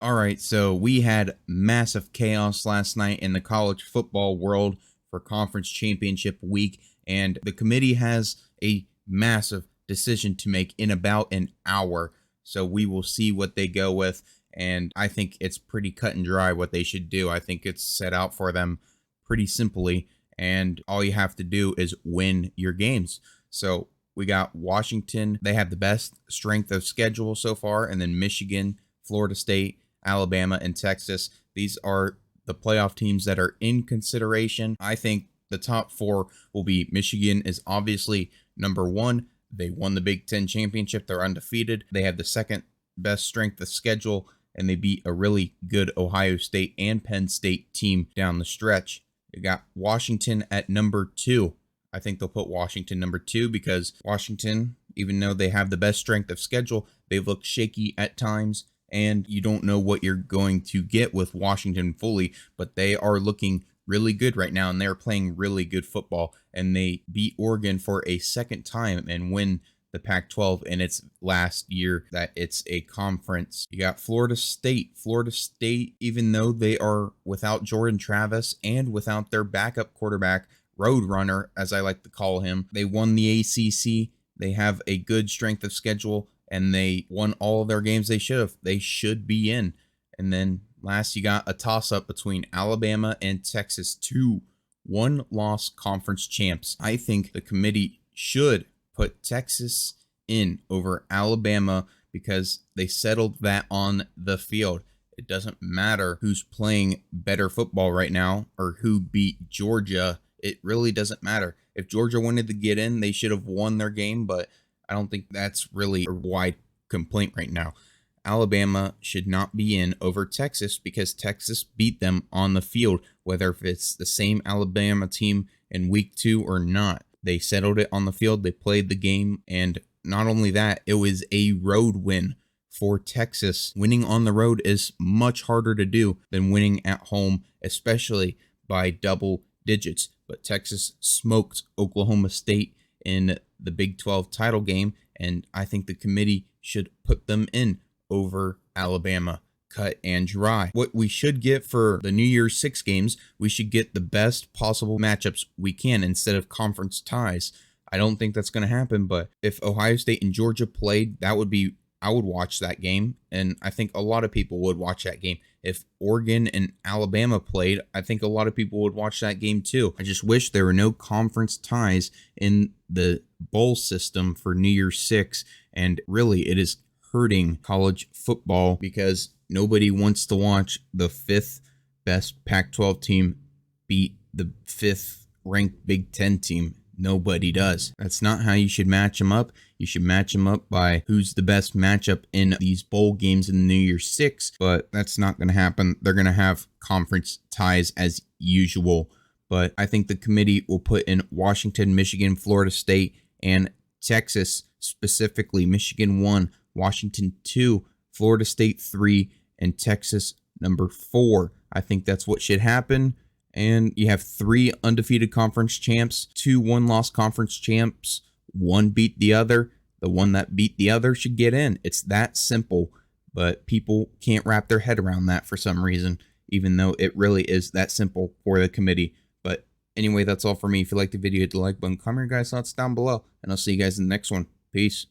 All right, so we had massive chaos last night in the college football world for conference championship week, and the committee has a massive decision to make in about an hour. So we will see what they go with, and I think it's pretty cut and dry what they should do. I think it's set out for them pretty simply, and all you have to do is win your games. So we got Washington. They have the best strength of schedule so far, and then Michigan, Florida State, Alabama, and Texas. These are the playoff teams that are in consideration. I think the top four will be Michigan is obviously number one. They won the Big Ten championship. They're undefeated. They have the second best strength of schedule, and they beat a really good Ohio State and Penn State team down the stretch. They got Washington at number two. I think they'll put Washington number two because Washington, even though they have the best strength of schedule, they've looked shaky at times, and you don't know what you're going to get with Washington fully, but they are looking really good right now, and they're playing really good football, and they beat Oregon for a second time and win the Pac-12 in its last year that it's a conference. You got Florida State. Florida State, even though they are without Jordan Travis and without their backup quarterback, Roadrunner, as I like to call him, they won the ACC. They have a good strength of schedule, and they won all of their games they should have. They should be in. And then last, you got a toss-up between Alabama and Texas, two one-loss conference champs. I think the committee should put Texas in over Alabama because they settled that on the field. It doesn't matter who's playing better football right now or who beat Georgia. It really doesn't matter. If Georgia wanted to get in, they should have won their game, but I don't think that's really a wide complaint right now. Alabama should not be in over Texas because Texas beat them on the field, whether if it's the same Alabama team in week 2 or not. They settled it on the field. They played the game. And not only that, it was a road win for Texas. Winning on the road is much harder to do than winning at home, especially by double digits. But Texas smoked Oklahoma State in the Big 12 title game, and I think the committee should put them in over Alabama, cut and dry. What we should get for the New Year's 6 games, we should get the best possible matchups we can instead of conference ties. I don't think that's going to happen, but if Ohio State and Georgia played, I would watch that game, and I think a lot of people would watch that game. If Oregon and Alabama played, I think a lot of people would watch that game too. I just wish there were no conference ties in the bowl system for New Year's 6, and really it is hurting college football because nobody wants to watch the 5th best Pac-12 team beat the 5th ranked Big Ten team. Nobody does. That's not how you should match them up. You should match them up by who's the best matchup in these bowl games in the New Year's 6, but that's not going to happen. They're going to have conference ties as usual, but I think the committee will put in Washington, Michigan, Florida State, and Texas, specifically Michigan 1, Washington 2, Florida State 3, and Texas number 4. I think that's what should happen. And you have 3 undefeated conference champs, 2 one-loss conference champs. One beat the other. The one that beat the other should get in. It's that simple, but people can't wrap their head around that for some reason, even though it really is that simple for the committee. But anyway, that's all for me. If you liked the video, hit the like button, comment your guys' thoughts down below, and I'll see you guys in the next one. Peace.